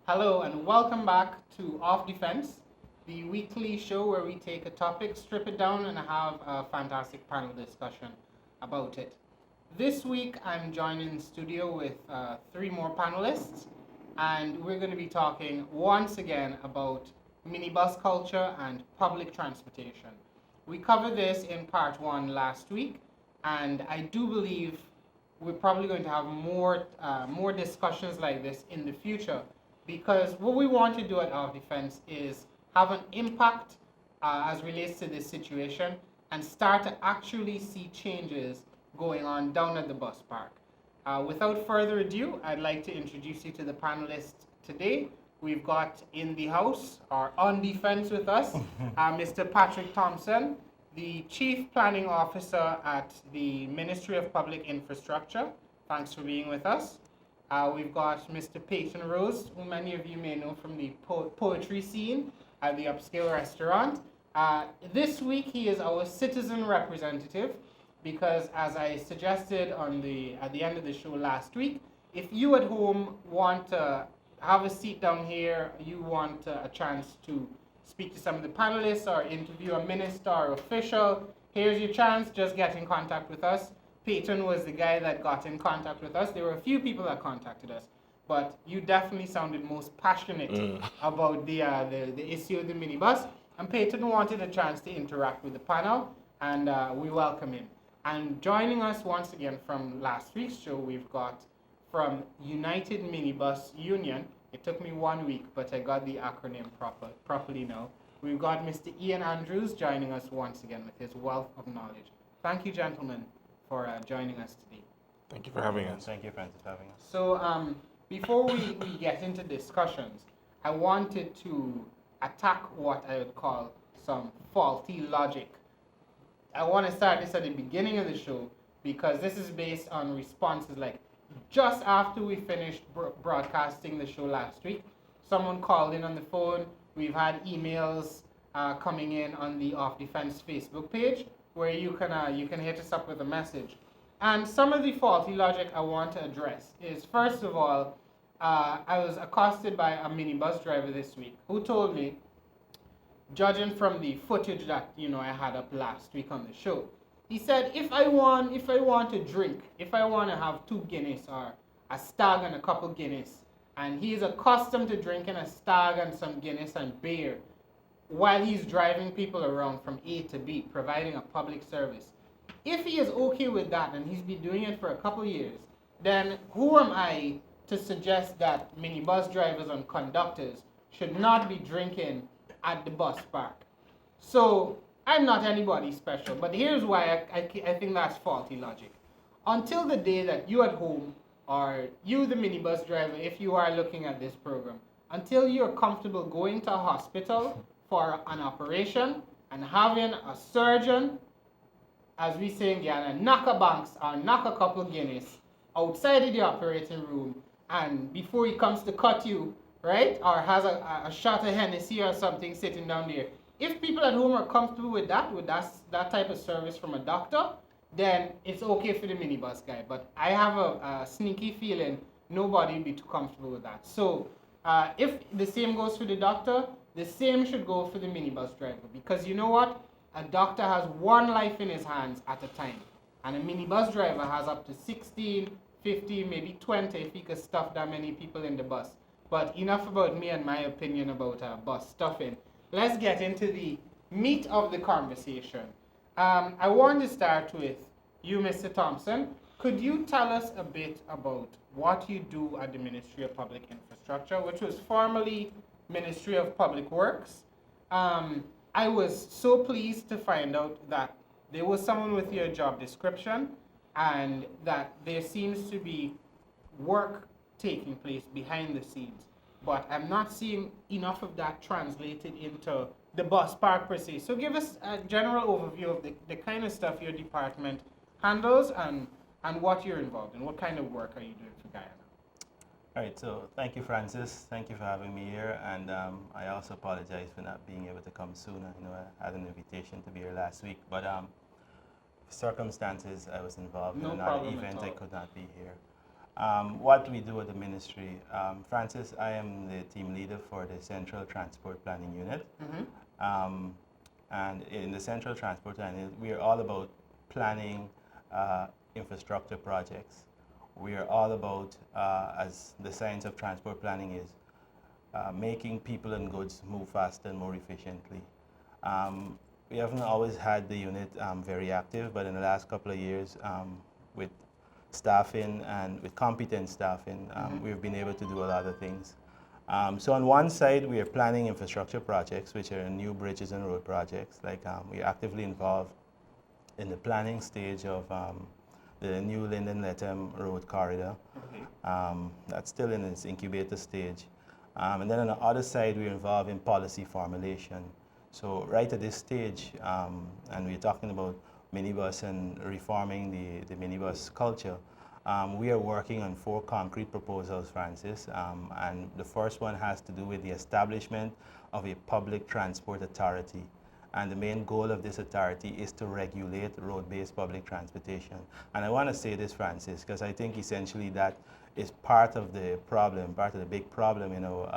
Hello and welcome back to Off Defense, the weekly show where we take a topic, strip it down, and have a fantastic panel discussion about it. This week I'm joined in studio with three more panelists, and we're going to be talking once again about minibus culture and public transportation. We covered this in part one last week, and I do believe we're probably going to have more discussions like this in the future, because what we want to do at Our Defense is have an impact as relates to this situation and start to actually see changes going on down at the bus park. Without further ado, I'd like to introduce you to the panelists today. We've got in the house, or on defense with us, Mr. Patrick Thompson, the Chief Planning Officer at the Ministry of Public Infrastructure. Thanks for being with us. We've got Mr. Paton Rose, who many of you may know from the poetry scene at the Upscale Restaurant. This week he is our citizen representative because, as I suggested at the end of the show last week, if you at home want to have a seat down here, you want a chance to speak to some of the panelists or interview a minister or official, here's your chance. Just get in contact with us. Paton was the guy that got in contact with us. There were a few people that contacted us, but you definitely sounded most passionate about the issue of the minibus. And Paton wanted a chance to interact with the panel, and we welcome him. And joining us once again from last week's show, we've got from United Minibus Union. It took me 1 week, but I got the acronym properly now. We've got Mr. Eon Andrews joining us once again with his wealth of knowledge. Thank you, gentlemen, for joining us today. Thank you for having us. Thank you, Francis, for having us. So before we get into discussions, I wanted to attack what I would call some faulty logic. I want to start this at the beginning of the show because this is based on responses like just after we finished broadcasting the show last week, someone called in on the phone. We've had emails coming in on the Off Defense Facebook page where you can hit us up with a message. And some of the faulty logic I want to address is, first of all, I was accosted by a minibus driver this week who told me, judging from the footage that I had up last week on the show, he said if I want to drink, if I want to have 2 Guinness or a Stag and a couple Guinness, and he is accustomed to drinking a Stag and some Guinness and beer while he's driving people around from A to B, providing a public service. If he is okay with that and he's been doing it for a couple years, then who am I to suggest that minibus drivers and conductors should not be drinking at the bus park? So I'm not anybody special, but here's why I think that's faulty logic. Until the day that you at home, or you the minibus driver, if you are looking at this program, until you're comfortable going to a hospital for an operation and having a surgeon, as we say in Ghana, knock a banks or knock a couple Guinness outside of the operating room, and before he comes to cut you, right, or has a shot of Hennessy or something sitting down there, if people at home are comfortable with that type of service from a doctor, then it's okay for the minibus guy. But I have a sneaky feeling nobody would be too comfortable with that. So if the same goes for the doctor, the same should go for the minibus driver. Because you know what? A doctor has one life in his hands at a time. And a minibus driver has up to 16, 15, maybe 20 if he could stuff that many people in the bus. But enough about me and my opinion about bus stuffing. Let's get into the meat of the conversation. I want to start with you, Mr. Thompson. Could you tell us a bit about what you do at the Ministry of Public Infrastructure, which was formerly Ministry of Public Works? I was so pleased to find out that there was someone with your job description and that there seems to be work taking place behind the scenes. But I'm not seeing enough of that translated into the bus park per se. So give us a general overview of the kind of stuff your department handles and what you're involved in. What kind of work are you doing for Guyana? All right, so thank you, Francis. Thank you for having me here. And I also apologize for not being able to come sooner. I had an invitation to be here last week, but circumstances I was involved in another event. I could not be here. What we do at the ministry, Francis, I am the team leader for the Central Transport Planning Unit. And in the Central Transport Planning Unit, we are all about planning infrastructure projects. We are all about, as the science of transport planning is, making people and goods move faster and more efficiently. We haven't always had the unit very active, but in the last couple of years, with staffing and with competent staffing, we've been able to do a lot of things. So on one side, we are planning infrastructure projects, which are new bridges and road projects. Like we're actively involved in the planning stage of the new Linden Letham Road corridor. That's still in its incubator stage. And then on the other side, we're involved in policy formulation. So right at this stage, and we're talking about minibus and reforming the minibus culture, we are working on 4 concrete proposals, Francis. And the first one has to do with the establishment of a public transport authority. And the main goal of this authority is to regulate road-based public transportation. And I want to say this, Francis, because I think essentially that is part of the problem, part of the big problem, you know,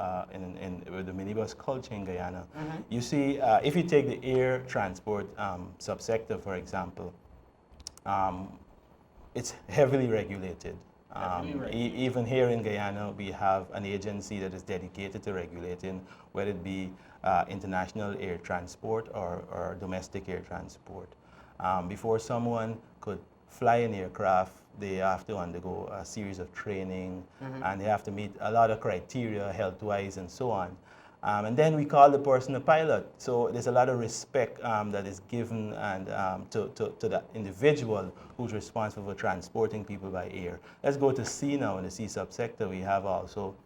with the minibus culture in Guyana. You see, if you take the air transport subsector, for example, it's heavily regulated. Even here in Guyana, we have an agency that is dedicated to regulating, whether it be international air transport or domestic air transport. Before someone could fly an aircraft, they have to undergo a series of training, and they have to meet a lot of criteria, health-wise and so on. And then we call the person a pilot. So there's a lot of respect that is given and to the individual who's responsible for transporting people by air. Let's go to sea now. In the sea subsector, we have also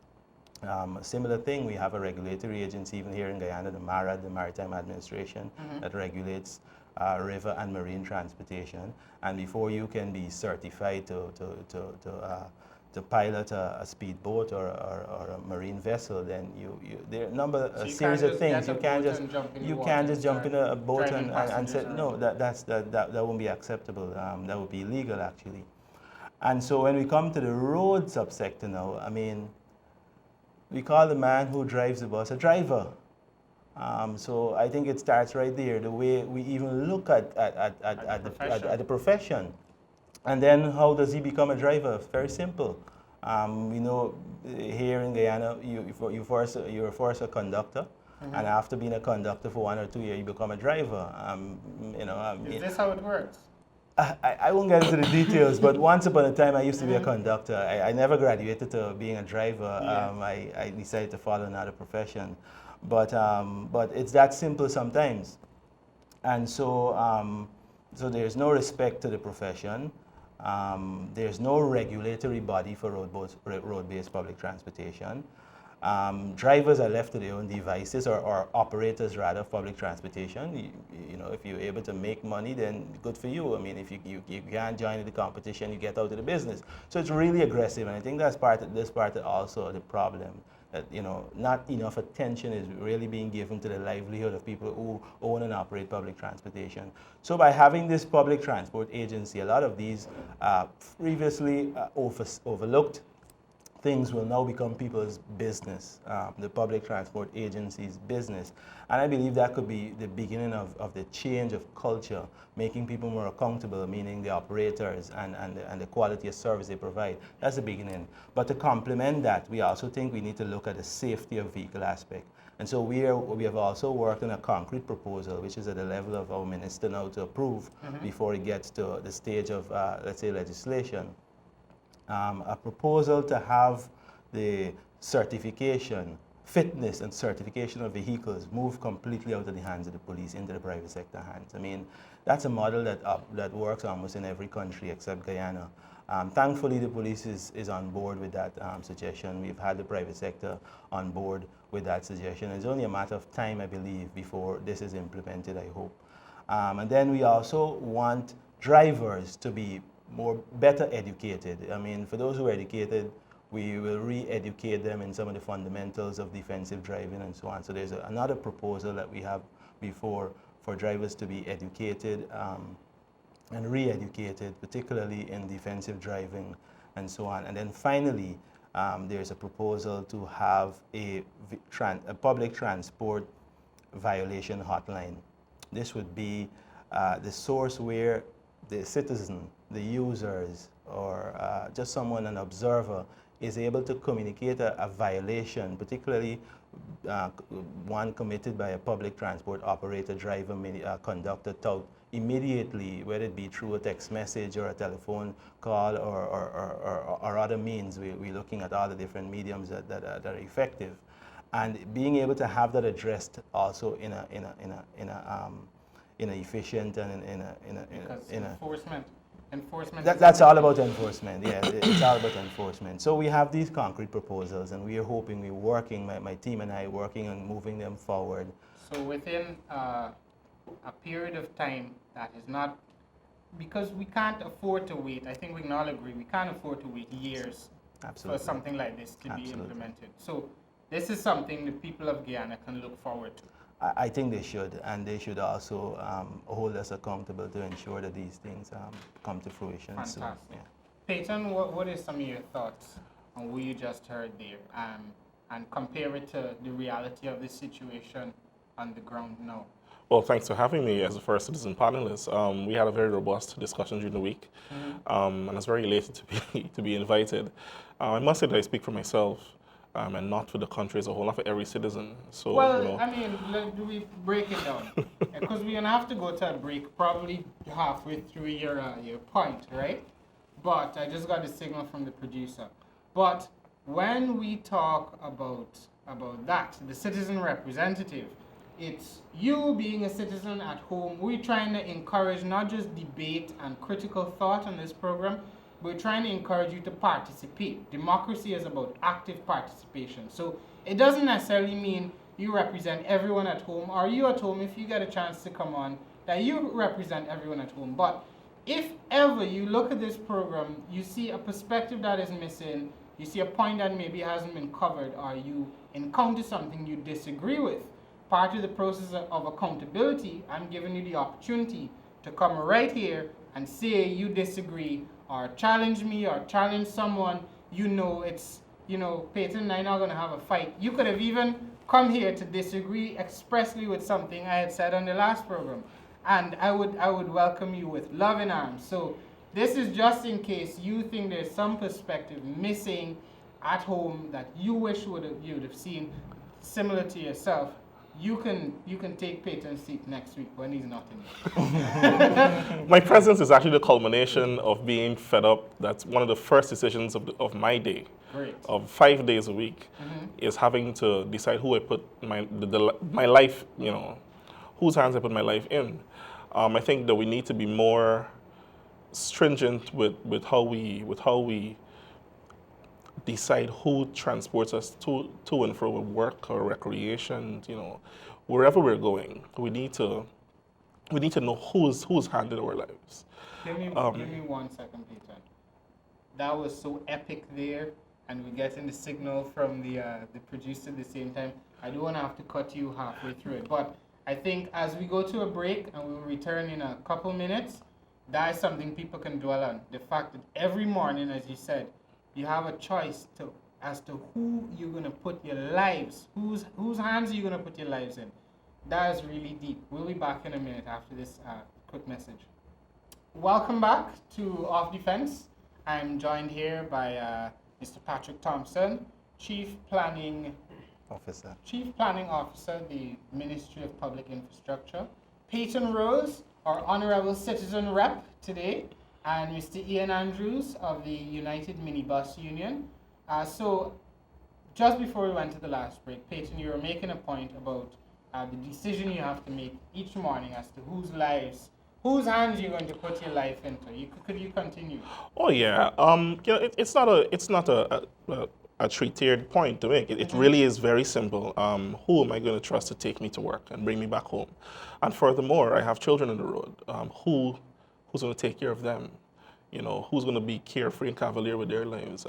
a similar thing. We have a regulatory agency even here in Guyana, the MARAD, the Maritime Administration, that regulates river and marine transportation. And before you can be certified to pilot a speedboat or a marine vessel, then there are a series of things. You can't just jump in a boat and say no. That won't be acceptable. That would be illegal actually. And so when we come to the road subsector now, I mean, we call the man who drives the bus a driver. So I think it starts right there, the way we even look at the profession. And then how does he become a driver? Very simple. We know here in Guyana, you're first a conductor, and after being a conductor for 1 or 2 years, you become a driver. Is this how it works? I won't get into the details, but once upon a time I used to be a conductor. I never graduated to being a driver. I decided to follow another profession. But it's that simple sometimes. And so, so there's no respect to the profession. There's no regulatory body for road-based public transportation. Drivers are left to their own devices, or operators rather, of public transportation. You know, if you're able to make money, then good for you. I mean, if you can't join the competition, you get out of the business. So it's really aggressive, and I think that's part of also the problem. That, you know, not enough attention is really being given to the livelihood of people who own and operate public transportation. So by having this public transport agency, a lot of these previously overlooked things will now become people's business, the public transport agency's business. And I believe that could be the beginning of the change of culture, making people more accountable, meaning the operators and the quality of service they provide. That's the beginning. But to complement that, we also think we need to look at the safety of vehicle aspect. And so we have also worked on a concrete proposal, which is at the level of our minister now to approve before it gets to the stage of, let's say, legislation. A proposal to have the certification, fitness and certification of vehicles move completely out of the hands of the police into the private sector hands. I mean, that's a model that works almost in every country except Guyana. Thankfully, the police is on board with that suggestion. We've had the private sector on board with that suggestion. It's only a matter of time, I believe, before this is implemented, I hope. And then we also want drivers to be better educated. I mean, for those who are educated, we will re-educate them in some of the fundamentals of defensive driving and so on. So there's another proposal that we have before for drivers to be educated and re-educated, particularly in defensive driving. and so on. And then finally, there's a proposal to have a public transport violation hotline. This would be the source where the citizen, the users, or just someone, an observer, is able to communicate a violation, particularly one committed by a public transport operator, driver, conductor, tout, immediately, whether it be through a text message or a telephone call or other means. We're looking at all the different mediums that are effective, and being able to have that addressed also in an efficient and in a enforcement. That's all about enforcement. Yeah, it's all about enforcement. So we have these concrete proposals, and we are hoping we're working. My team and I are working on moving them forward. So within a period of time that is not, because we can't afford to wait. I think we can all agree we can't afford to wait years for something like this to be implemented. So this is something the people of Guyana can look forward to. I think they should, and they should also hold us accountable to ensure that these things come to fruition. Fantastic. So, yeah. Paton, what is some of your thoughts on what you just heard there, and compare it to the reality of the situation on the ground now? Well, thanks for having me as a First Citizen panelist. We had a very robust discussion during the week, and I was very elated to be invited. I must say that I speak for myself. And not for the country as a whole, not for every citizen. So, well, I mean, do we break it down? Because we're going to have to go to a break probably halfway through your point, right? But I just got a signal from the producer. But when we talk about that, the citizen representative, it's you being a citizen at home. We're trying to encourage not just debate and critical thought on this program, we're trying to encourage you to participate. Democracy is about active participation. So it doesn't necessarily mean you represent everyone at home, or you at home, if you get a chance to come on, that you represent everyone at home. But if ever you look at this program, you see a perspective that is missing, you see a point that maybe hasn't been covered, or you encounter something you disagree with, part of the process of accountability, I'm giving you the opportunity to come right here and say you disagree, or challenge me, or challenge someone. Paton and I are not going to have a fight. You could have even come here to disagree expressly with something I had said on the last program, and I would welcome you with love in arms. So this is just in case you think there's some perspective missing at home that you wish you would have seen similar to yourself. You can take Paton's seat next week when he's not in. My presence is actually the culmination of being fed up. That's one of the first decisions of my day. Great. Of 5 days a week, is having to decide who I put my life, whose hands I put my life in. I think that we need to be more stringent with how we decide who transports us to and fro with work or recreation, wherever we're going. We need to know who's handled our lives. Give me 1 second, Paton. That was so epic there, and we're getting the signal from the producer at the same time. I don't want to have to cut you halfway through it, but I think as we go to a break and we'll return in a couple minutes, that is something people can dwell on. The fact that every morning, as you said, you have a choice as to who you're going to put your lives, whose hands are you going to put your lives in. That is really deep. We'll be back in a minute after this quick message. Welcome back to Off Defense. I'm joined here by Mr. Patrick Thompson, Chief Planning Officer, the Ministry of Public Infrastructure. Paton Rose, our Honorable Citizen Rep today, and Mr. Eon Andrews of the United Minibus Union. So just before we went to the last break, Paton, you were making a point about the decision you have to make each morning as to whose hands you're going to put your life into. Could you continue? Oh yeah, it's not a three-tiered point to make. It really is very simple. Who am I going to trust to take me to work and bring me back home? And furthermore, I have children on the road. Who's going to take care of them? Who's going to be carefree and cavalier with their lives?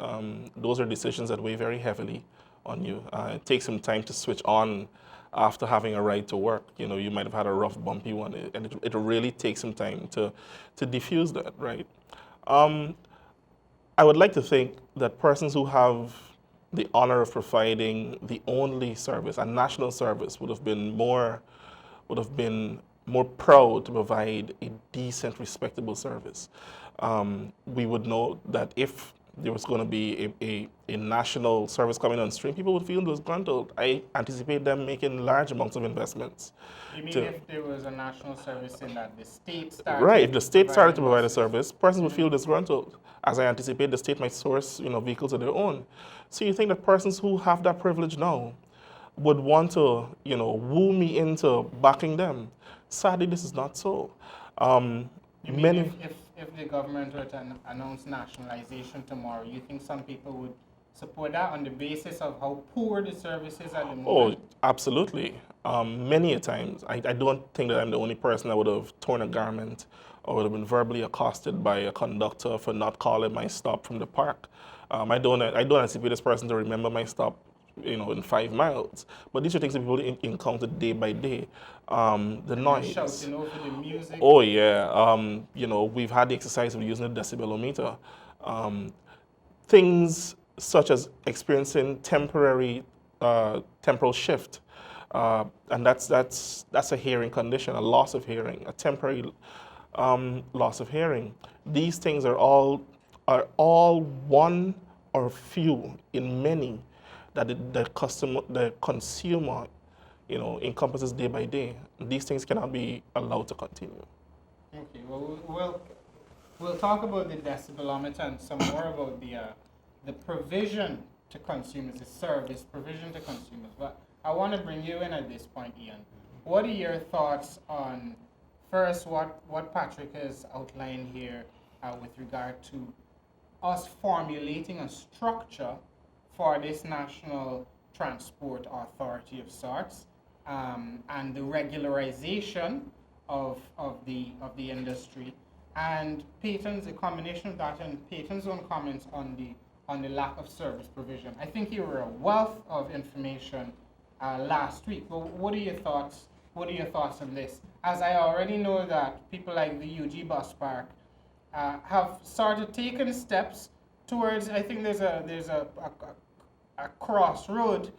Those are decisions that weigh very heavily on you. It takes some time to switch on after having a ride to work. You might have had a rough, bumpy one, and it really takes some time to diffuse that, right? I would like to think that persons who have the honor of providing the only service, a national service, would have been more proud to provide a decent, respectable service. We would know that if there was going to be a national service coming on stream, people would feel disgruntled. I anticipate them making large amounts of investments. You mean if there was a national service in that the state started? Right, if the state started to provide a buses? service, persons would feel disgruntled. As I anticipate, the state might source, vehicles of their own. So you think that persons who have that privilege now would want to, woo me into backing them? Sadly, this is not so. You mean if the government were to announce nationalization tomorrow, you think some people would support that on the basis of how poor the service is at the moment? Oh, absolutely. Many a times. I don't think that I'm the only person that would have torn a garment or would have been verbally accosted by a conductor for not calling my stop from the park. I don't anticipate this person to remember my stop, in 5 miles. But these are things that people encounter day by day. The noise. Shouting over the music. Oh yeah. We've had the exercise of using a decibelometer. Things such as experiencing temporary temporal shift, and that's a hearing condition, a loss of hearing, a temporary loss of hearing. These things are all one or few in many that the consumer, encompasses day by day. These things cannot be allowed to continue. Okay, well, we'll talk about the decibelometer and some more about the provision to consumers, the service provision to consumers. But I want to bring you in at this point, Ian. What are your thoughts on, first, what Patrick has outlined here with regard to us formulating a structure for this National Transport Authority of sorts, and the regularization of the industry, and Paton's, a combination of that and Paton's own comments on the lack of service provision. I think you were a wealth of information last week. But what are your thoughts? What are your thoughts on this? As I already know that people like the UG Bus Park have started taking steps towards. I think there's a crossroad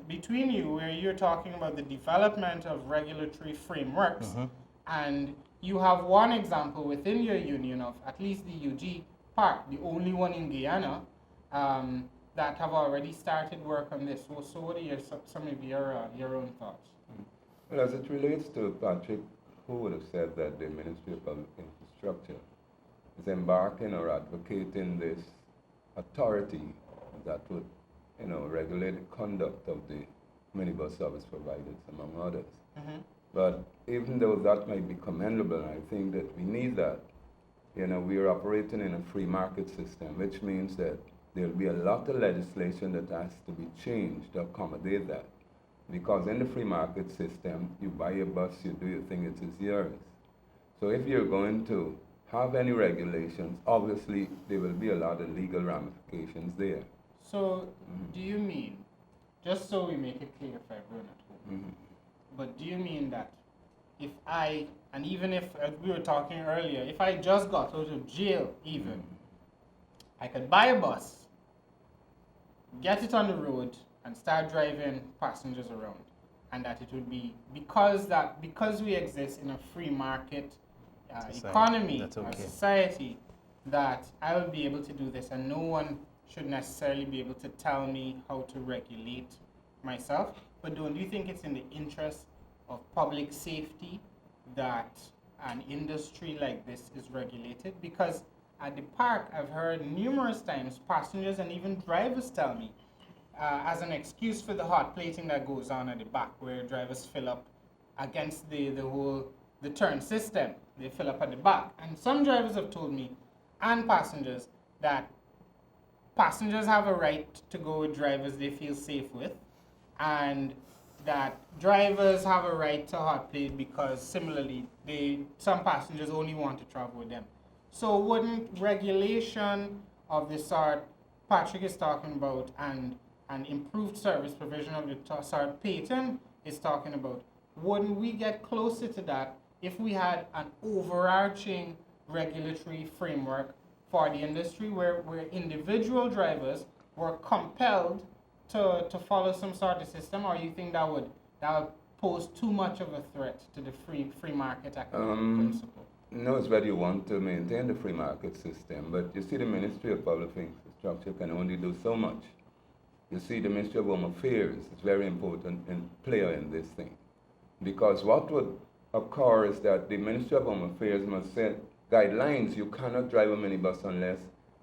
between you where you're talking about the development of regulatory frameworks, and you have one example within your union of at least the UG Park, the only one in Guyana, that have already started work on this. So what are some of your own thoughts? Well, as it relates to Patrick, who would have said that the Ministry of Public Infrastructure is embarking or advocating this authority that would, regulate the conduct of the minibus service providers, among others. But even though that might be commendable, I think that we need that. We are operating in a free market system, which means that there'll be a lot of legislation that has to be changed to accommodate that. Because in the free market system, you buy a bus, you do your thing, it is yours. So if you're going to have any regulations, obviously there will be a lot of legal ramifications there. So do you mean, just so we make it clear for everyone at home, but do you mean that if I, and even if, as we were talking earlier, if I just got out of jail even, I could buy a bus, get it on the road, and start driving passengers around, and that it would be because we exist in a free market economy, a society, that I will be able to do this, and no one should necessarily be able to tell me how to regulate myself. But don't you think it's in the interest of public safety that an industry like this is regulated? Because at the park, I've heard numerous times passengers and even drivers tell me, as an excuse for the hot plating that goes on at the back, where drivers fill up against the turn system, they fill up at the back. And some drivers have told me, and passengers, that passengers have a right to go with drivers they feel safe with, and that drivers have a right to hot plate because similarly, some passengers only want to travel with them. So wouldn't regulation of the sort Patrick is talking about and improved service provision of the sort Paton is talking about, wouldn't we get closer to that if we had an overarching regulatory framework for the industry where individual drivers were compelled to follow some sort of system, or you think that would pose too much of a threat to the free market economic principle? No, it's whether you want to maintain the free market system, but you see the Ministry of Public Infrastructure can only do so much. You see the Ministry of Home Affairs is very important player in this thing, because what would occur is that the Ministry of Home Affairs must set guidelines. You cannot drive a minibus unless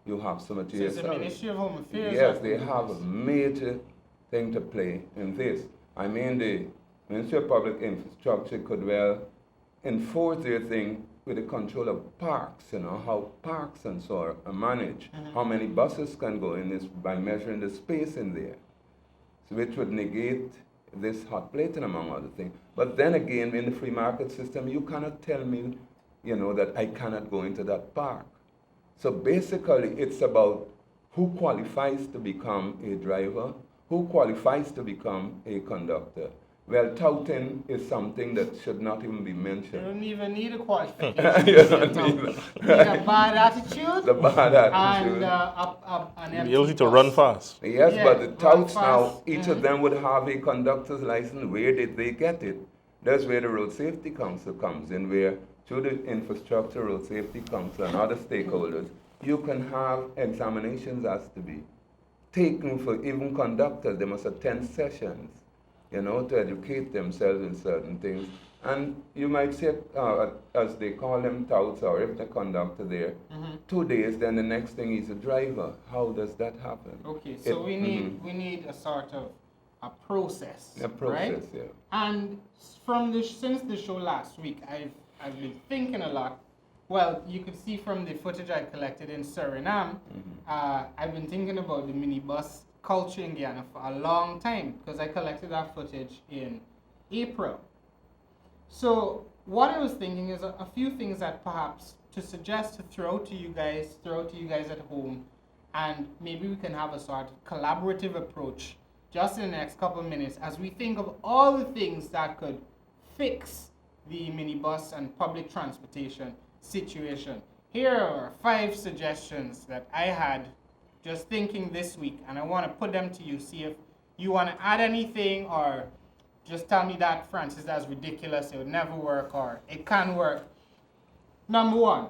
you have so much. So it's the Ministry of Home Affairs. Yes, they have a major thing to play in this. I mean, the Ministry of Public Infrastructure could well enforce their thing with the control of parks, how parks and so are managed, how many buses can go in this by measuring the space in there, so which would negate this hot plating among other things. But then again, in the free market system, you cannot tell me, that I cannot go into that park. So basically, it's about who qualifies to become a driver, who qualifies to become a conductor. Well, touting is something that should not even be mentioned. You don't even need a qualification. You don't need a bad attitude. The bad attitude. And the ability to run fast. Yes, but the touts now, each of them would have a conductor's license. Where did they get it? That's where the Road Safety Council comes in, where through the Infrastructure Road Safety Council and other stakeholders, you can have examinations as to be taken for even conductors. They must attend sessions, to educate themselves in certain things. And you might say, as they call them touts, or if the conductor there, 2 days, then the next thing is a driver. How does that happen? Okay, so we need a sort of a process. A process, right? yeah. And since the show last week, I've been thinking a lot. Well, you could see from the footage I collected in Suriname, I've been thinking about the minibus culture in Guyana for a long time, because I collected that footage in April. So what I was thinking is a few things that perhaps to suggest to throw to you guys at home, and maybe we can have a sort of collaborative approach just in the next couple of minutes as we think of all the things that could fix the minibus and public transportation situation. Here are 5 suggestions that I had just thinking this week, and I want to put them to you, see if you want to add anything, or just tell me that, Francis, that's ridiculous, it would never work, or it can work. Number 1,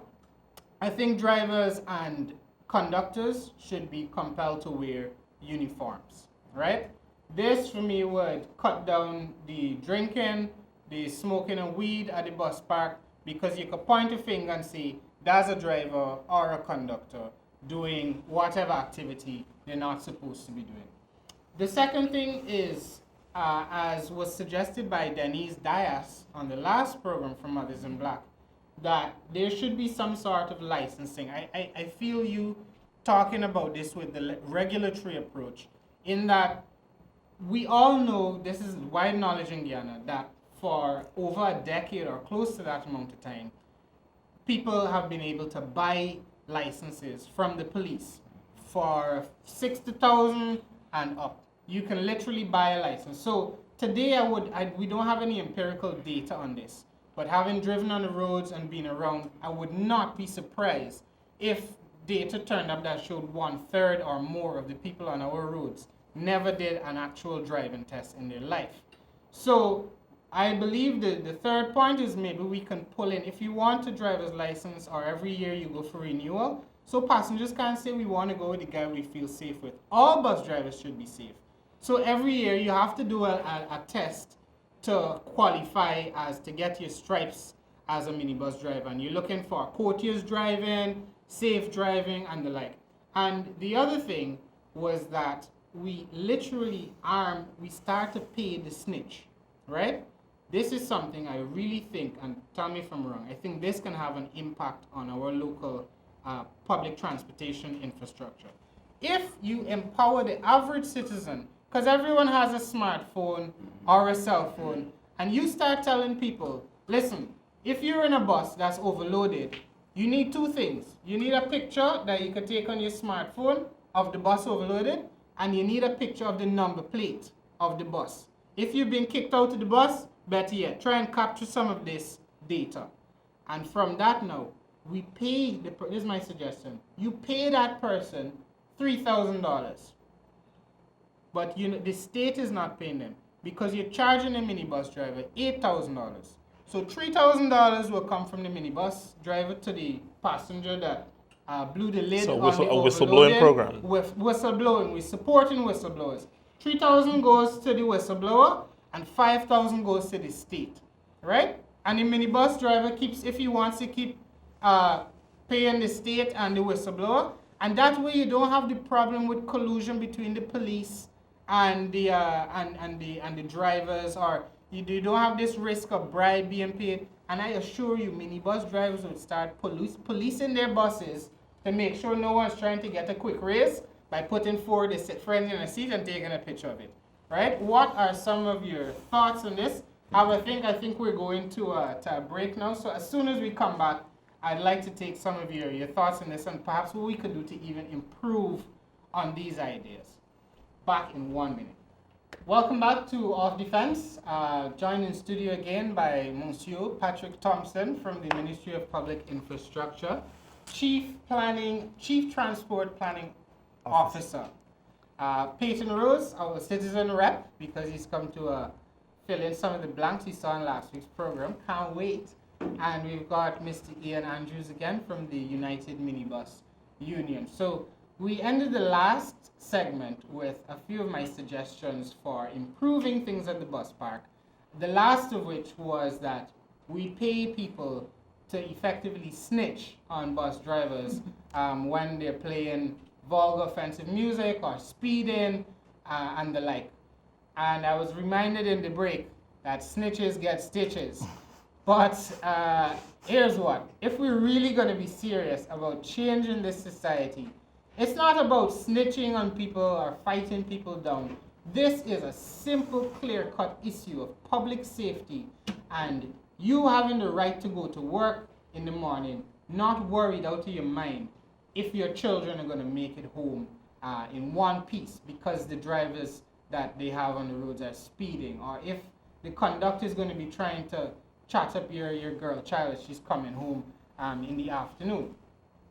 I think drivers and conductors should be compelled to wear uniforms, right? This, for me, would cut down the drinking, the smoking and weed at the bus park, because you could point a finger and say, that's a driver or a conductor doing whatever activity they're not supposed to be doing. The second thing is, as was suggested by Denise Dias on the last program from Mothers in Black, that there should be some sort of licensing. I feel you talking about this with the regulatory approach, in that we all know, this is wide knowledge in Guyana, that for over a decade or close to that amount of time, people have been able to buy licenses from the police for 60,000 and up. You can literally buy a license. So today we don't have any empirical data on this, but having driven on the roads and been around, I would not be surprised if data turned up that showed 1/3 or more of the people on our roads never did an actual driving test in their life. So I believe the third point is maybe we can pull in, if you want a driver's license or every year you go for renewal, so passengers can't say we want to go with the guy we feel safe with. All bus drivers should be safe. So every year you have to do a test to qualify as to get your stripes as a minibus driver. And you're looking for courteous driving, safe driving, and the like. And the other thing was that we literally start to pay the snitch, right? This is something I really think, and tell me if I'm wrong, I think this can have an impact on our local public transportation infrastructure. If you empower the average citizen, because everyone has a smartphone or a cell phone, and you start telling people, listen, if you're in a bus that's overloaded, you need 2 things. You need a picture that you can take on your smartphone of the bus overloaded, and you need a picture of the number plate of the bus. If you've been kicked out of the bus, better yet, try and capture some of this data. And from that now, we pay, this is my suggestion, you pay that person $3,000. But the state is not paying them because you're charging a minibus driver $8,000. So $3,000 will come from the minibus driver to the passenger that blew the lid on the whistleblowing program. With whistleblowing, we're supporting whistleblowers. $3,000 goes to the whistleblower and $5,000 goes to the state, right? And the minibus driver keeps, if he wants to keep paying the state and the whistleblower, and that way you don't have the problem with collusion between the police and the drivers, or you don't have this risk of bribe being paid. And I assure you, minibus drivers would start policing their buses to make sure no one's trying to get a quick raise by putting forward a friend in a seat and taking a picture of it. Right? What are some of your thoughts on this? I think we're going to a break now. So as soon as we come back, I'd like to take some of your thoughts on this and perhaps what we could do to even improve on these ideas. Back in 1 minute. Welcome back to Off Defense. Joined in studio again by Monsieur Patrick Thompson from the Ministry of Public Infrastructure, Chief Transport Planning Officer. Paton Rose, our citizen rep, because he's come to fill in some of the blanks he saw in last week's program. Can't wait. And we've got Mr. Eon Andrews again from the United Minibus Union. So we ended the last segment with a few of my suggestions for improving things at the bus park. The last of which was that we pay people to effectively snitch on bus drivers when they're playing vulgar, offensive music or speeding and the like. And I was reminded in the break that snitches get stitches. But here's what. If we're really going to be serious about changing this society, it's not about snitching on people or fighting people down. This is a simple, clear-cut issue of public safety and you having the right to go to work in the morning, not worried out of your mind if your children are going to make it home in one piece because the drivers that they have on the roads are speeding, or if the conductor is going to be trying to chat up your girl child as she's coming home in the afternoon.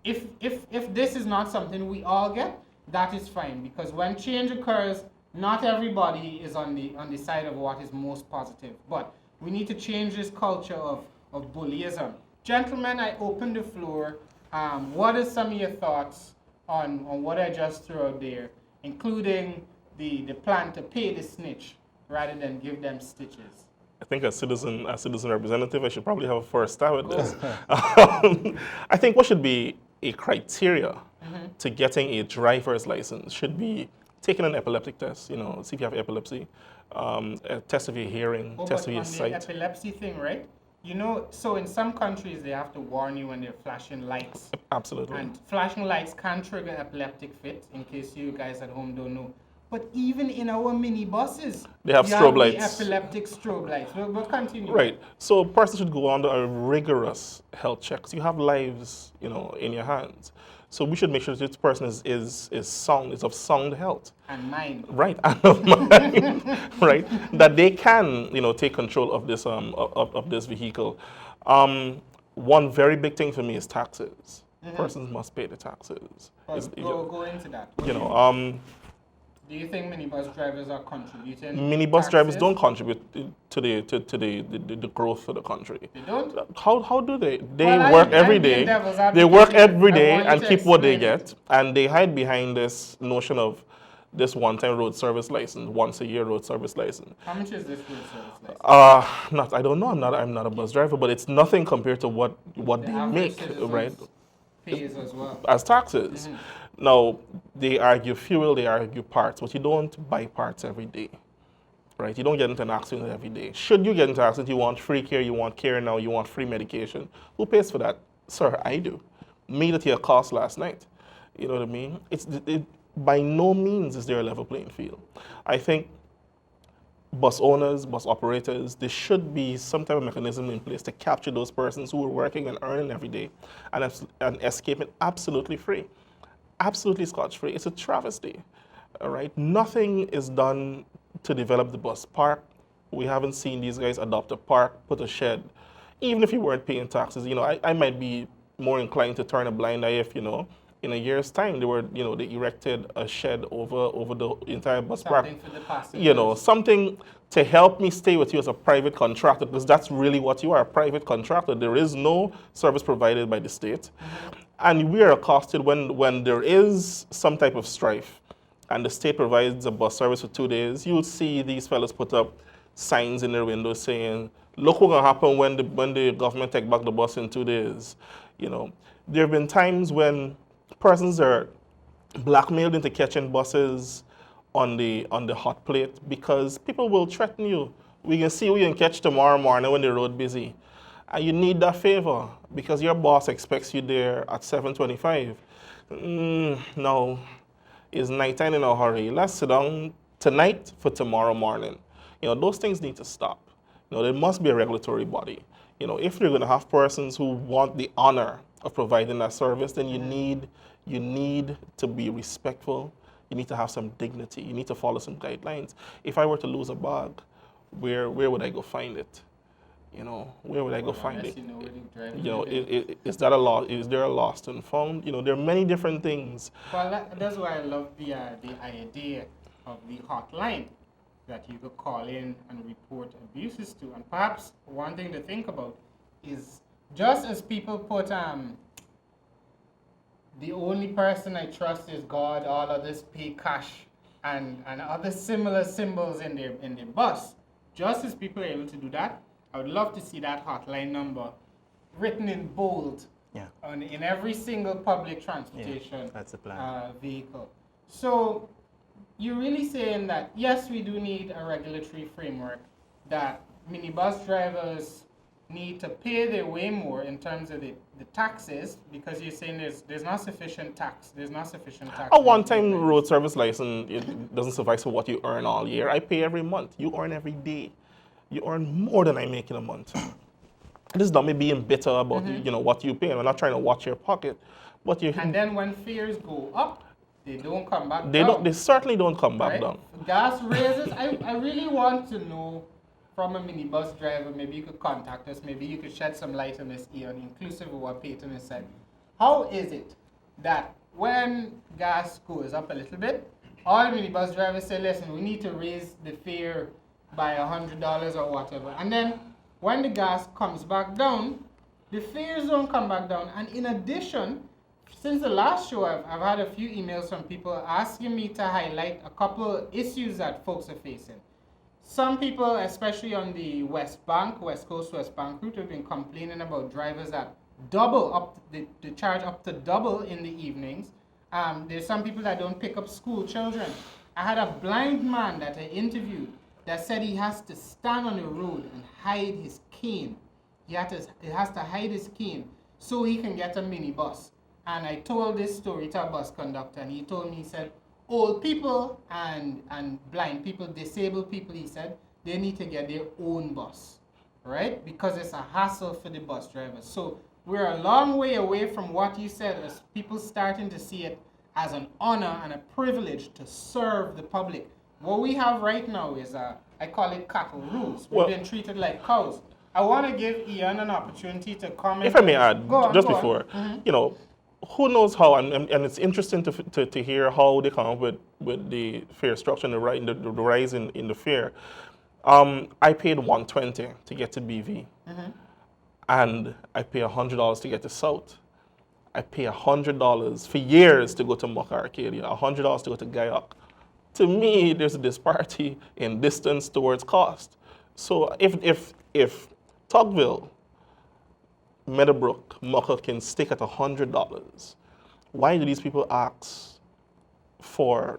If this is not something we all get, that is fine, because when change occurs, not everybody is on the side of what is most positive. But we need to change this culture of bullyism. Gentlemen, I open the floor. What are some of your thoughts on what I just threw out there, including the plan to pay the snitch rather than give them stitches? I think as citizen representative, I should probably have a first stab at this. I think what should be a criteria to getting a driver's license should be taking an epileptic test, see if you have epilepsy, a test of your hearing, test of your sight. The epilepsy thing, right? So in some countries they have to warn you when they're flashing lights. Absolutely. And flashing lights can trigger epileptic fit, in case you guys at home don't know. But even in our minibuses, they have strobe lights. The epileptic strobe lights. We'll continue. Right. So a person should go under a rigorous health check. So you have lives, in your hands. So we should make sure that this person is sound, is of sound health. And mind. Right, and of mind. Right. That they can, take control of this of this vehicle. One very big thing for me is taxes. Persons must pay the taxes. Go into that. Do you think minibus drivers are contributing? Minibus drivers don't contribute to the growth of the country. They don't? How do they? They work every day. They work every day and keep what they get. And they hide behind this notion of this one-time road service license, once a year road service license. How much is this road service license? I don't know. I'm not a bus driver, but it's nothing compared to what they make, right? Pays as well. As taxes. Now, they argue fuel, they argue parts, but you don't buy parts every day, right? You don't get into an accident every day. Should you get into an accident, you want free care, you want care now, you want free medication. Who pays for that? Sir, I do. Made it your cost last night. You know what I mean? By no means is there a level playing field. I think bus owners, bus operators, there should be some type of mechanism in place to capture those persons who are working and earning every day and escaping absolutely free. Absolutely scotch-free. It's a travesty, all right? Nothing is done to develop the bus park. We haven't seen these guys adopt a park, put a shed. Even if you weren't paying taxes, I might be more inclined to turn a blind eye if, in a year's time, they erected a shed over the entire bus park. Something for the passengers. Something to help me stay with you as a private contractor, because that's really what you are, a private contractor. There is no service provided by the state. And we are accosted when there is some type of strife and the state provides a bus service for 2 days. You'll see these fellas put up signs in their windows saying, look what's going to happen when the government take back the bus in 2 days. There have been times when persons are blackmailed into catching buses on the hot plate because people will threaten you. We can see who you can catch tomorrow morning when the road busy. And you need that favor because your boss expects you there at 7:25. No, it's nighttime in a hurry. Let's sit down tonight for tomorrow morning. Those things need to stop. There must be a regulatory body. If you're going to have persons who want the honor of providing that service, then you need to be respectful. You need to have some dignity. You need to follow some guidelines. If I were to lose a bag, where would I go find it? Where would I go find it? Is there a lost and found? There are many different things. Well, that's why I love the idea of the hotline that you could call in and report abuses to. And perhaps one thing to think about is just as people put the only person I trust is God, all others pay cash, and other similar symbols in their bus, just as people are able to do that, I would love to see that hotline number written in bold in every single public transportation that's the plan. vehicle. So you're really saying that, yes, we do need a regulatory framework, that minibus drivers need to pay their way more in terms of the taxes, because you're saying there's not sufficient tax. There's not sufficient tax. A one-time road service license, it doesn't suffice for what you earn all year. I pay every month. You earn every day. You earn more than I make in a month. This is not me being bitter about what you pay. I'm not trying to watch your pocket, but you. And then when fares go up, they don't come back down. They certainly don't come back down. Gas raises. I really want to know from a minibus driver. Maybe you could contact us. Maybe you could shed some light on this, Eon, inclusive of what Paton has said. How is it that when gas goes up a little bit, all minibus drivers say, listen, we need to raise the fare by $100 or whatever. And then when the gas comes back down, the fares don't come back down. And in addition, since the last show, I've had a few emails from people asking me to highlight a couple issues that folks are facing. Some people, especially on the West Coast West Bank route, have been complaining about drivers that double up, the charge up to double in the evenings. There's some people that don't pick up school children. I had a blind man that I interviewed that said he has to stand on the road and hide his cane. He has to hide his cane so he can get a minibus. And I told this story to a bus conductor, and he told me, he said, old people and blind people, disabled people, he said, they need to get their own bus, right? Because it's a hassle for the bus drivers. So we're a long way away from what you said, as people starting to see it as an honor and a privilege to serve the public. What we have right now is, I call it cattle rules. We've been treated like cows. I want to give Eon an opportunity to comment. If I may add, before, who knows how, and it's interesting to hear how they come up with the fare structure and the rise in the fare. I paid $120 to get to BV, and I pay $100 to get to South. I pay $100 for years to go to Muck Arcadia, $100 to go to Guyok. To me, there's a disparity in distance towards cost. So if Tugville, Meadowbrook, Mucker can stick at $100, why do these people ask for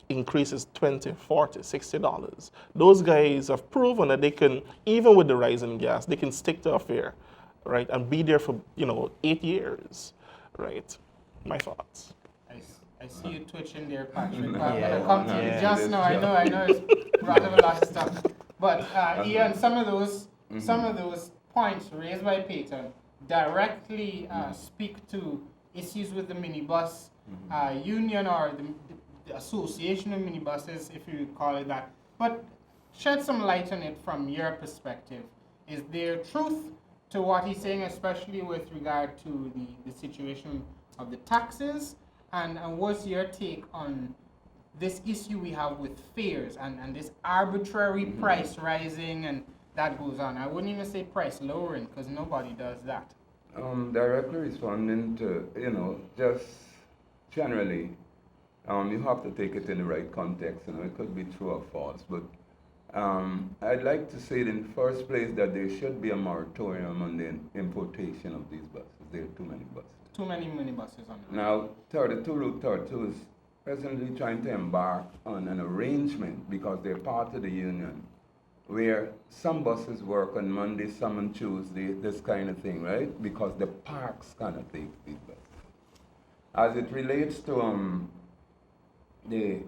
increases $20, $40, $60? Those guys have proven that they can, even with the rise in gas, they can stick to a fare, right, and be there for 8 years, right? My thoughts. I see you twitching there, Patrick. I'm gonna come to you just now. I know it's brought up a lot of stuff, but Eon, some of those points raised by Paton directly speak to issues with the minibus union, or the association of minibuses, if you call it that. But shed some light on it from your perspective. Is there truth to what he's saying, especially with regard to the situation of the taxes, and what's your take on this issue we have with fares and this arbitrary price rising and that goes on? I wouldn't even say price lowering because nobody does that. Directly responding to, just generally, you have to take it in the right context. It could be true or false, but I'd like to say in the first place that there should be a moratorium on the importation of these buses. There are too many buses. Too many minibuses on the road. Now, Route 32 is presently trying to embark on an arrangement because they're part of the union where some buses work on Monday, some on Tuesday, this kind of thing, right? Because the parks cannot take these buses. As it relates to the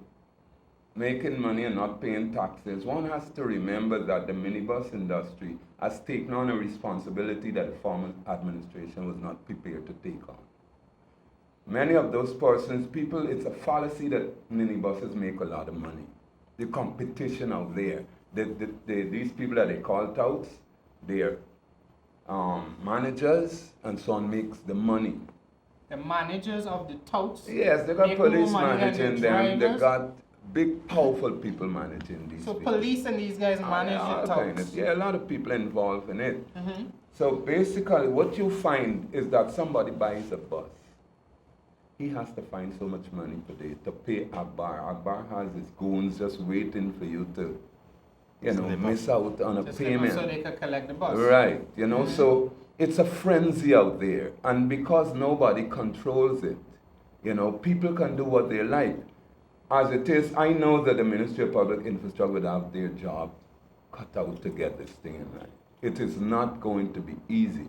making money and not paying taxes, one has to remember that the minibus industry has taken on a responsibility that the former administration was not prepared to take on. Many of those persons, people, it's a fallacy that minibuses make a lot of money. The competition out there, these people that they call touts, their managers and so on makes the money. The managers of the touts? Yes, they got police managing them. They drivers? got big, powerful people managing these So people. police and these guys manage the touts? Yeah, a lot of people involved in it. So basically what you find is that somebody buys a bus. He has to find so much money per day to pay Akbar. Akbar has his goons just waiting for you to, miss out on a payment. So they can collect the bus. Right, so it's a frenzy out there. And because nobody controls it, people can do what they like. As it is, I know that the Ministry of Public Infrastructure would have their job cut out to get this thing in line. It is not going to be easy,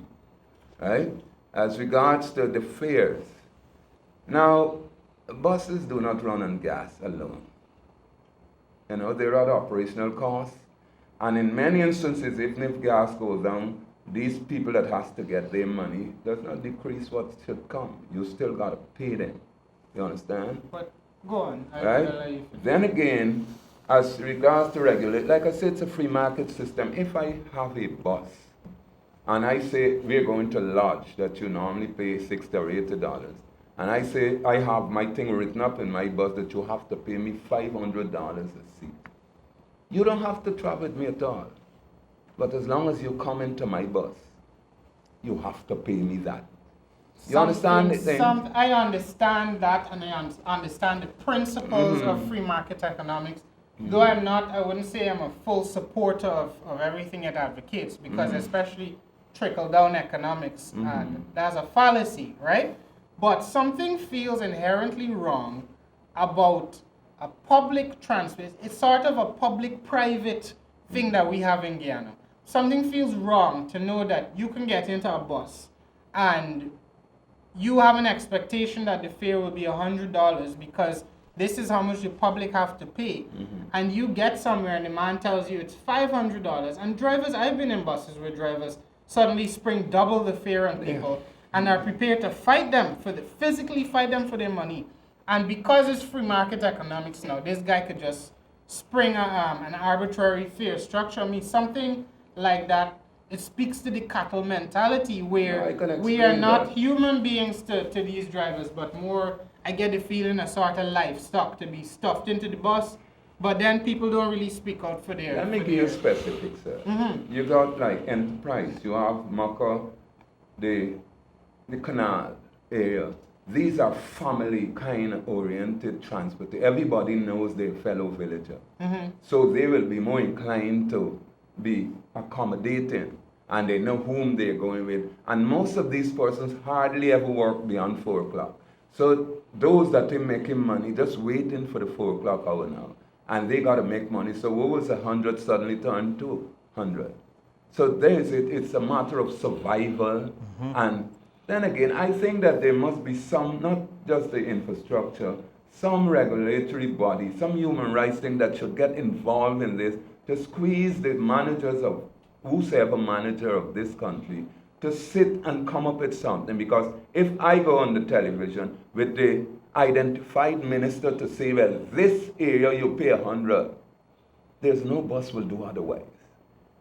right? As regards to the fares, now, buses do not run on gas alone. There are operational costs. And in many instances, even if gas goes down, these people that has to get their money does not decrease what should come. You still got to pay them. You understand? But go on. Right? Then again, as regards to regulate, like I said, it's a free market system. If I have a bus and I say we're going to lodge that you normally pay $60 or $80, and I say I have my thing written up in my bus that you have to pay me $500 a seat. You don't have to travel with me at all. But as long as you come into my bus, you have to pay me that. You understand the thing? I understand that, and I understand the principles of free market economics. Though I wouldn't say I'm a full supporter of everything it advocates, because especially trickle-down economics, that's a fallacy, right? But something feels inherently wrong about a public transport. It's sort of a public-private thing that we have in Guyana. Something feels wrong to know that you can get into a bus and you have an expectation that the fare will be $100 because this is how much the public have to pay. And you get somewhere and the man tells you it's $500. And drivers, I've been in buses where drivers suddenly spring double the fare on people and are prepared to physically fight them for their money. And because it's free market economics now, this guy could just spring an arbitrary fare structure. I mean, something like that, it speaks to the cattle mentality where we are not human beings to these drivers, but more, I get the feeling, a sort of livestock to be stuffed into the bus, but then people don't really speak out for their... Let me give you specifics, sir. You got like Enterprise, you have Maka, the canal area. These are family kind of oriented transport. Everybody knows their fellow villager. So they will be more inclined to be accommodating and they know whom they're going with. And most of these persons hardly ever work beyond 4 o'clock. So those that are making money just waiting for the 4 o'clock hour now. And they got to make money. So what was 100 suddenly turned to 100. So there's it. It's a matter of survival. And then again, I think that there must be some, not just the infrastructure, some regulatory body, some human rights thing that should get involved in this to squeeze the managers of whosoever manager of this country to sit and come up with something. Because if I go on the television with the identified minister to say, well, this area you pay 100, there's no bus will do otherwise.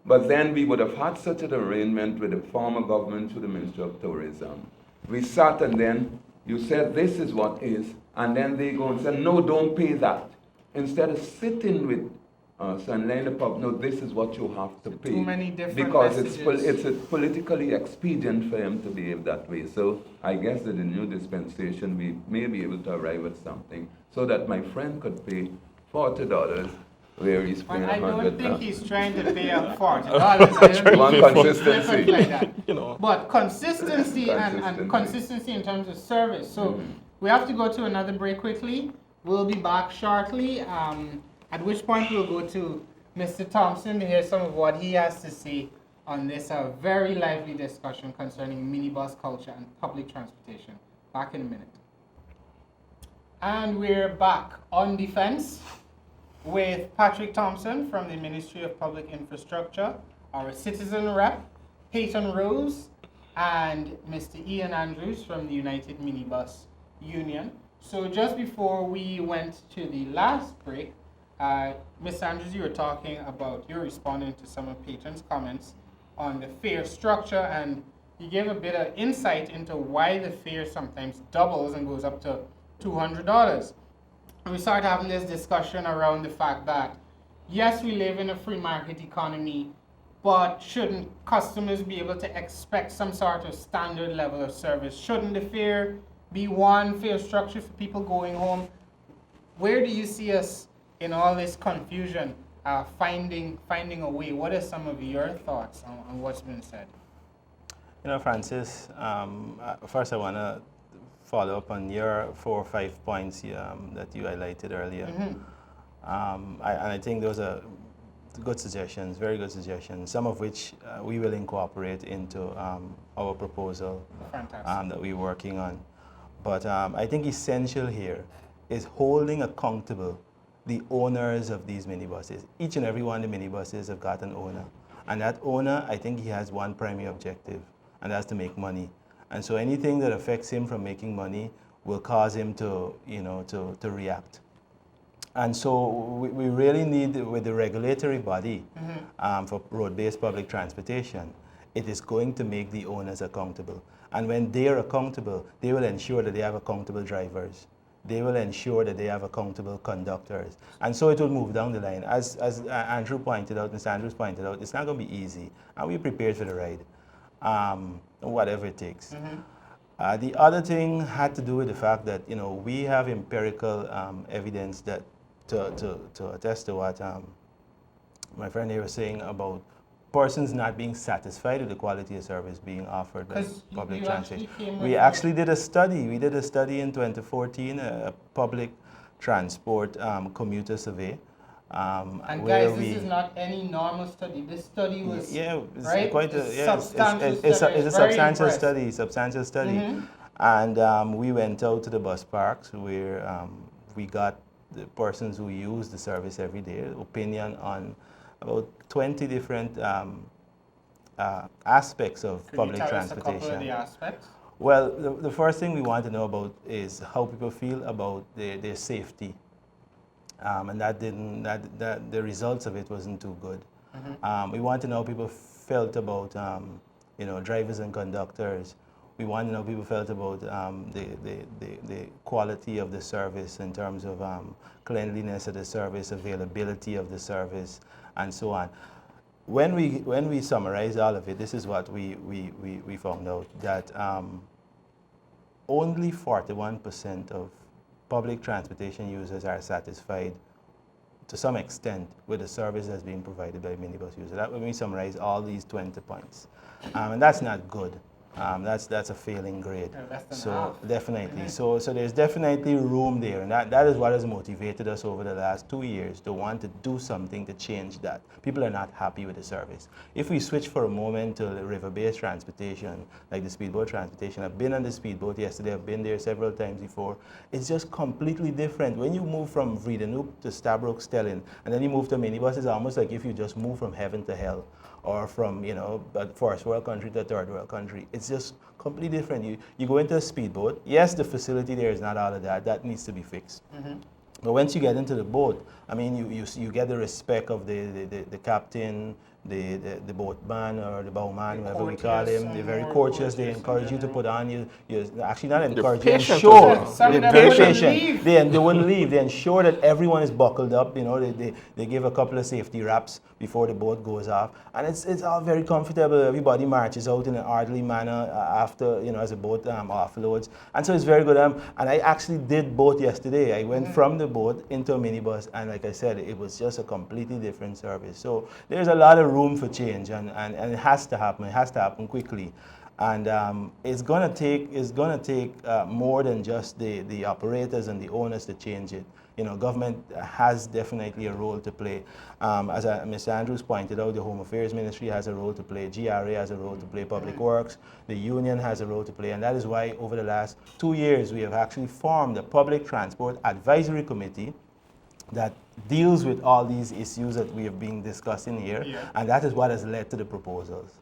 But then we would have had such an arrangement with the former government through the Ministry of Tourism. We sat and then you said this is what is, and then they go and say, no, don't pay that. Instead of sitting with us and letting the public know this is what you have to pay. Too many different because messages. it's politically expedient for him to behave that way. So I guess that the new dispensation, we may be able to arrive at something so that my friend could pay $40 where he's paying I don't 100 think now. he's trying to pay up $40. I don't think One it's consistency. different like that. You know. But consistency and consistency in terms of service. So we have to go to another break quickly. We'll be back shortly, at which point we'll go to Mr. Thompson to hear some of what he has to say on this very lively discussion concerning minibus culture and public transportation. Back in a minute. And we're back on defense with Patrick Thompson from the Ministry of Public Infrastructure, our citizen rep, Paton Rose, and Mr. Eon Andrews from the United Minibus Union. So just before we went to the last break, Mr. Andrews, you were responding to some of Paton's comments on the fare structure, and you gave a bit of insight into why the fare sometimes doubles and goes up to $200. And we started having this discussion around the fact that, yes, we live in a free market economy, but shouldn't customers be able to expect some sort of standard level of service? Shouldn't the fare be one fare structure for people going home? Where do you see us in all this confusion, finding a way? What are some of your thoughts on what's been said? You know, Francis, first I want to follow up on your 4 or 5 points that you highlighted earlier. And I think those are good suggestions, very good suggestions, some of which we will incorporate into our proposal that we're working on. But I think essential here is holding accountable the owners of these minibuses. Each and every one of the minibuses have got an owner. And that owner, I think he has one primary objective, and that's to make money. And so anything that affects him from making money will cause him to, to react. And so we really need, with the regulatory body for road-based public transportation, it is going to make the owners accountable. And when they are accountable, they will ensure that they have accountable drivers. They will ensure that they have accountable conductors. And so it will move down the line. As Andrew pointed out, Mr. Andrews pointed out, it's not going to be easy. And we're prepared for the ride, whatever it takes. The other thing had to do with the fact that, we have empirical evidence that to attest to what my friend here was saying about persons not being satisfied with the quality of service being offered by public transportation. We actually did a study. We did a study in 2014, a public transport commuter survey. And guys, this is not any normal study. This study was it's quite it's a substantial study. And we went out to the bus parks where we got the persons who use the service every day opinion on about 20 different aspects of public transportation. Could you tell us a couple of the aspects? Well, the first thing we want to know about is how people feel about their safety, and the results of it wasn't too good. We want to know how people felt about drivers and conductors. We want to know how people felt about the quality of the service in terms of cleanliness of the service, availability of the service, and so on. When we summarize all of it, this is what we found out, that only 41% of public transportation users are satisfied to some extent with the service that's being provided by minibus users. That when we summarize all these 20 points. And that's not good. That's a failing grade. So definitely. So there's definitely room there, and that is what has motivated us over the last 2 years to want to do something to change that. People are not happy with the service. If we switch for a moment to river-based transportation, like the speedboat transportation, I've been on the speedboat yesterday, I've been there several times before, it's just completely different. When you move from Vredenhoek to Stabroek, Stelling, and then you move to minibus, it's almost like if you just move from heaven to hell, or from a first world country to a third world country. It's just completely different. You go into a speedboat. Yes, the facility there is not all of that. That needs to be fixed. But once you get into the boat, I mean, you get the respect of the captain. the boatman or the bowman, whatever we call courteous him. They're and very more courteous. They courteous in encourage you to general. put on you actually not encourage, they patient as ensure. well. Some of They're them very wouldn't patient. leave. They wouldn't leave. They ensure that everyone is buckled up. You know, they give a couple of safety wraps before the boat goes off, and it's all very comfortable. Everybody marches out in an orderly manner after, you know, as the boat offloads, and so it's very good. And I actually did both yesterday. I went from the boat into a minibus, and like I said, it was just a completely different service. So there's a lot of room for change, and it has to happen. It has to happen quickly. And it's gonna take more than just the operators and the owners to change it. You know, government has definitely a role to play. As Mr. Andrews pointed out, the Home Affairs Ministry has a role to play, GRA has a role to play, Public Works, the union has a role to play, and that is why over the last 2 years we have actually formed a Public Transport Advisory Committee that deals with all these issues that we have been discussing here, and that is what has led to the proposals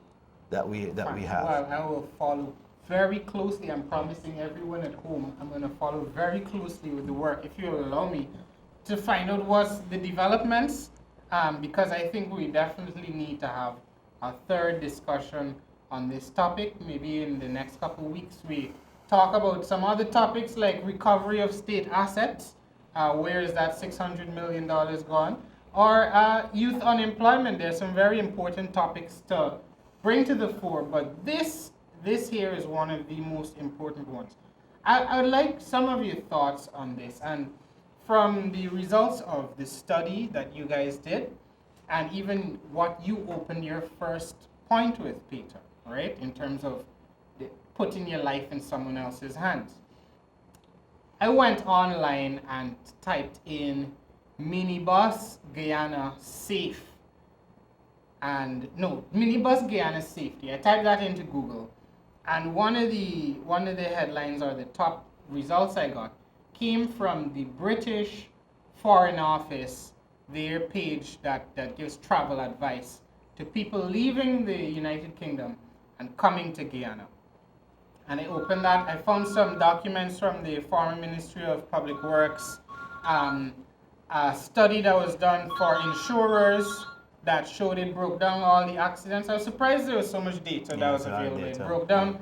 that we have. Well, I will follow very closely. I'm promising everyone at home I'm going to follow very closely with the work, if you'll allow me, to find out what's the developments, because I think we definitely need to have a third discussion on this topic. Maybe in the next couple of weeks we talk about some other topics like recovery of state assets. Where is that $600 million gone? Or youth unemployment. There's some very important topics to bring to the fore, but this here is one of the most important ones. I would like some of your thoughts on this, and from the results of the study that you guys did, and even what you opened your first point with, Peter, right, in terms of putting your life in someone else's hands. I went online and typed in Minibus Guyana safe. And no, Minibus Guyana safety. I typed that into Google, and one of the headlines, or the top results I got, came from the British Foreign Office, their page that gives travel advice to people leaving the United Kingdom and coming to Guyana. And I opened that. I found some documents from the former Ministry of Public Works, a study that was done for insurers that showed it broke down all the accidents. I was surprised there was so much data that was available. It broke down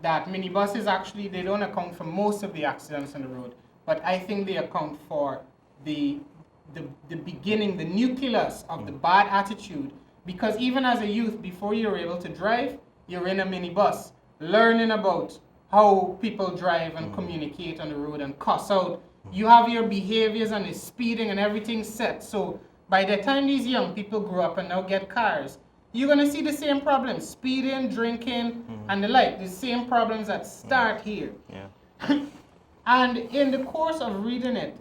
that minibuses actually, they don't account for most of the accidents on the road, but I think they account for the beginning, the nucleus of the bad attitude, because even as a youth, before you're able to drive, you're in a minibus, learning about how people drive and communicate on the road and cuss out. You have your behaviors and the speeding and everything set. So by the time these young people grow up and now get cars, you're going to see the same problems, speeding, drinking, and the like, the same problems that start here. Yeah. And in the course of reading it,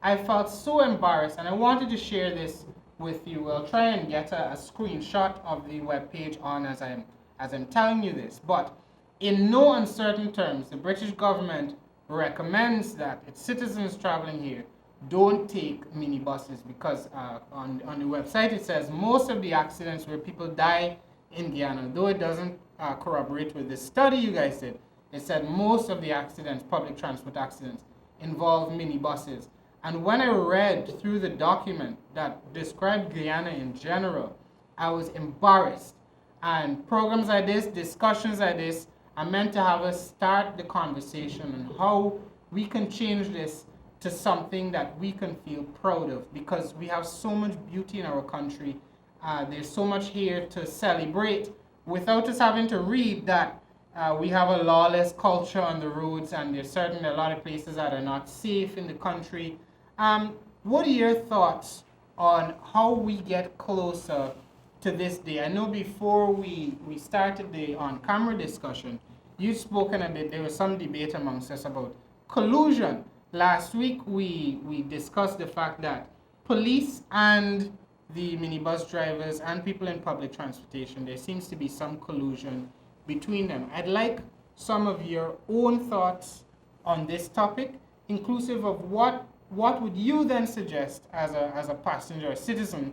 I felt so embarrassed, and I wanted to share this with you. I'll try and get a screenshot of the webpage on as I'm telling you this. But in no uncertain terms, the British government recommends that its citizens traveling here don't take minibuses, because on the website it says most of the accidents where people die in Guyana, though it doesn't corroborate with the study you guys did, it said most of the accidents, public transport accidents, involve minibuses. And when I read through the document that described Guyana in general, I was embarrassed. And programs like this, discussions like this, are meant to have us start the conversation on how we can change this to something that we can feel proud of, because we have so much beauty in our country. There's so much here to celebrate without us having to read that we have a lawless culture on the roads, and there's certainly a lot of places that are not safe in the country. What are your thoughts on how we get closer to this day? I know before we started the on-camera discussion, you'd spoken a bit, there was some debate amongst us about collusion. Last week we discussed the fact that police and the minibus drivers and people in public transportation, there seems to be some collusion between them. I'd like some of your own thoughts on this topic, inclusive of what would you then suggest as a passenger or citizen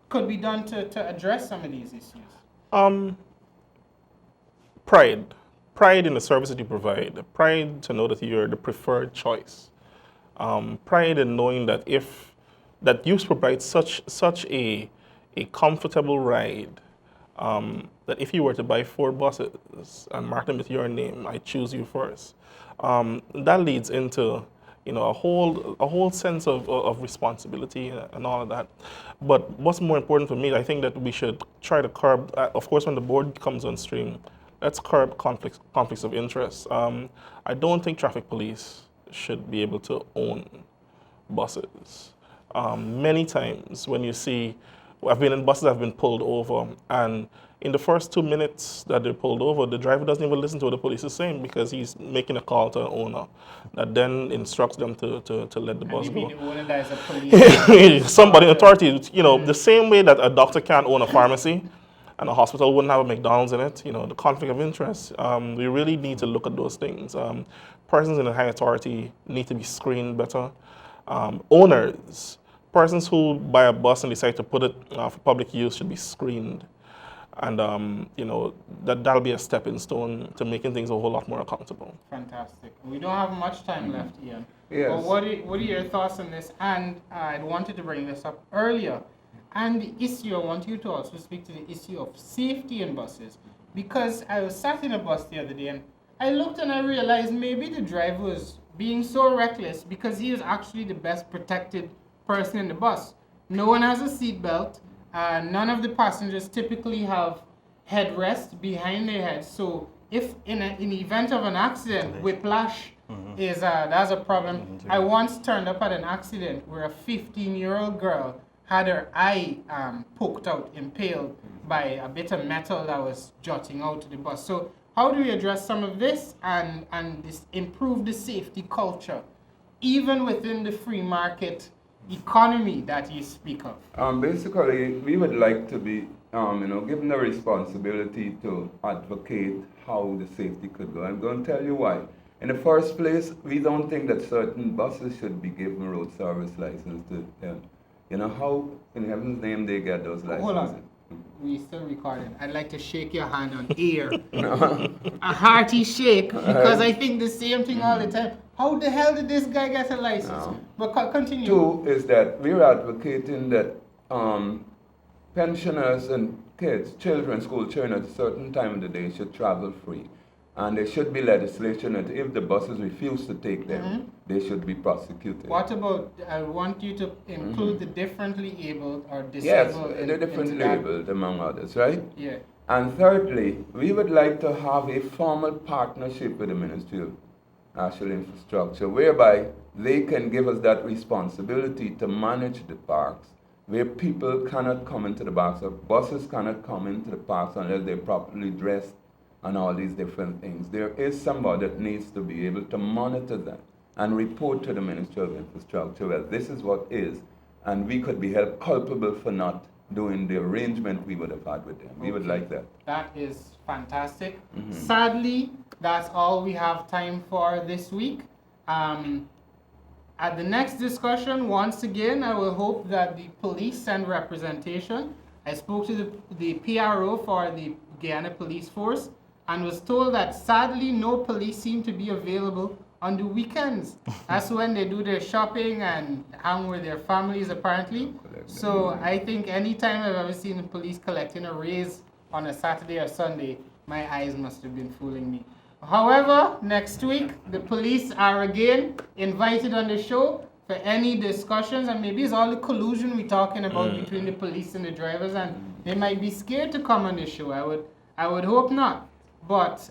could be done to address some of these issues? Pride in the service that you provide, pride to know that you're the preferred choice, pride in knowing that that you provide such a a comfortable ride, that if you were to buy 4 buses and mark them with your name, I choose you first, that leads into a whole sense of responsibility and all of that. But what's more important for me, I think that we should try to curb, of course, when the board comes on stream, let's curb conflicts of interest. I don't think traffic police should be able to own buses. Many times when you see, I've been in buses that have been pulled over, and in the first 2 minutes that they're pulled over, the driver doesn't even listen to what the police is saying because he's making a call to an owner that then instructs them to let the bus go. The owner that is a police. Somebody in authority, the same way that a doctor can't own a pharmacy and a hospital wouldn't have a McDonald's in it, the conflict of interest. We really need to look at those things. Persons in a high authority need to be screened better. Owners, persons who buy a bus and decide to put it for public use should be screened. And, that'll be a stepping stone to making things a whole lot more accountable. Fantastic. We don't have much time left, Ian. Yes. But what are your thoughts on this? And I wanted to bring this up earlier. And the issue, I want you to also speak to the issue of safety in buses. Because I was sat in a bus the other day and I looked and I realized maybe the driver was being so reckless because he is actually the best protected person in the bus. No one has a seatbelt. None of the passengers typically have headrest behind their heads. So if in the event of an accident, whiplash that's a problem. I once turned up at an accident where a 15-year-old girl had her eye poked out, impaled by a bit of metal that was jutting out of the bus. So how do we address some of this and improve the safety culture, even within the free market economy that you speak of? Basically, we would like to be, given the responsibility to advocate how the safety could go. I'm going to tell you why. In the first place, we don't think that certain buses should be given road service license to them. How in heaven's name they get those licenses? Hold on. We still recording. I'd like to shake your hand on air. A hearty shake, because I think the same thing all the time. How the hell did this guy get a license? But continue. 2 is that we're advocating that pensioners and children, school children at a certain time of the day should travel free. And there should be legislation that if the buses refuse to take them, they should be prosecuted. What about, I want you to include the differently abled or disabled. Yes, the differently abled among others, right? Yeah. And thirdly, we would like to have a formal partnership with the Ministry of National Infrastructure, whereby they can give us that responsibility to manage the parks, where people cannot come into the parks, or buses cannot come into the parks unless they're properly dressed and all these different things. There is somebody that needs to be able to monitor that and report to the Ministry of Infrastructure, well, this is what is, and we could be held culpable for not doing the arrangement we would have had with them. We would like that. That is fantastic. Sadly, that's all we have time for this week. At the next discussion, once again, I will hope that the police send representation. I spoke to the PRO for the Guyana Police Force and was told that sadly no police seem to be available on the weekends. That's when they do their shopping and hang with their families apparently. So I think any time I've ever seen the police collecting a raise on a Saturday or Sunday, my eyes must have been fooling me. However, next week, the police are again invited on the show for any discussions, and maybe it's all the collusion we're talking about between the police and the drivers, and they might be scared to come on the show. I would hope not. But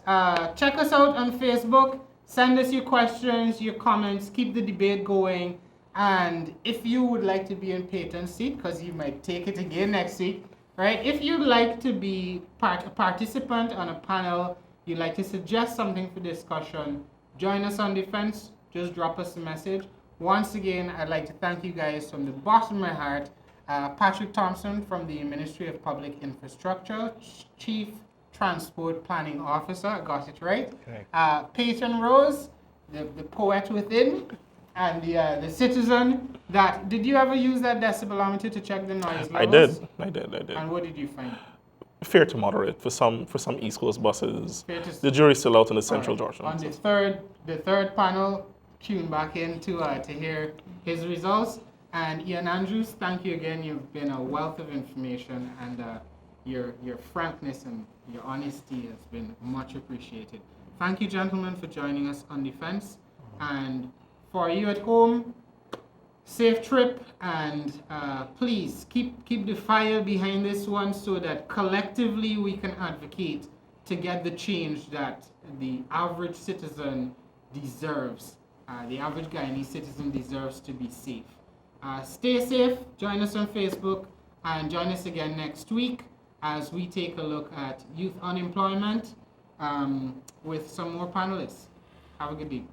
check us out on Facebook. Send us your questions, your comments. Keep the debate going. And if you would like to be in Paton's seat, because you might take it again next week, right? If you'd like to be a participant on a panel, you'd like to suggest something for discussion, join us on Defense. Just drop us a message. Once again, I'd like to thank you guys from the bottom of my heart. Patrick Thompson from the Ministry of Public Infrastructure, Chief Transport Planning Officer, I got it right. Paton Rose, the poet within, and the citizen that, did you ever use that decibelmeter to check the noise levels? I did. And what did you find? Fair to moderate for some East Coast buses. The jury's still out in the Central Georgia. On the third panel, tune back in to hear his results. And Eon Andrews, thank you again. You've been a wealth of information, and your frankness and your honesty has been much appreciated. Thank you, gentlemen, for joining us on Defense. And for you at home, safe trip, and please keep the fire behind this one so that collectively we can advocate to get the change that the average citizen deserves. The average Guyanese citizen deserves to be safe. Stay safe, join us on Facebook, and join us again next week as we take a look at youth unemployment with some more panelists. Have a good day.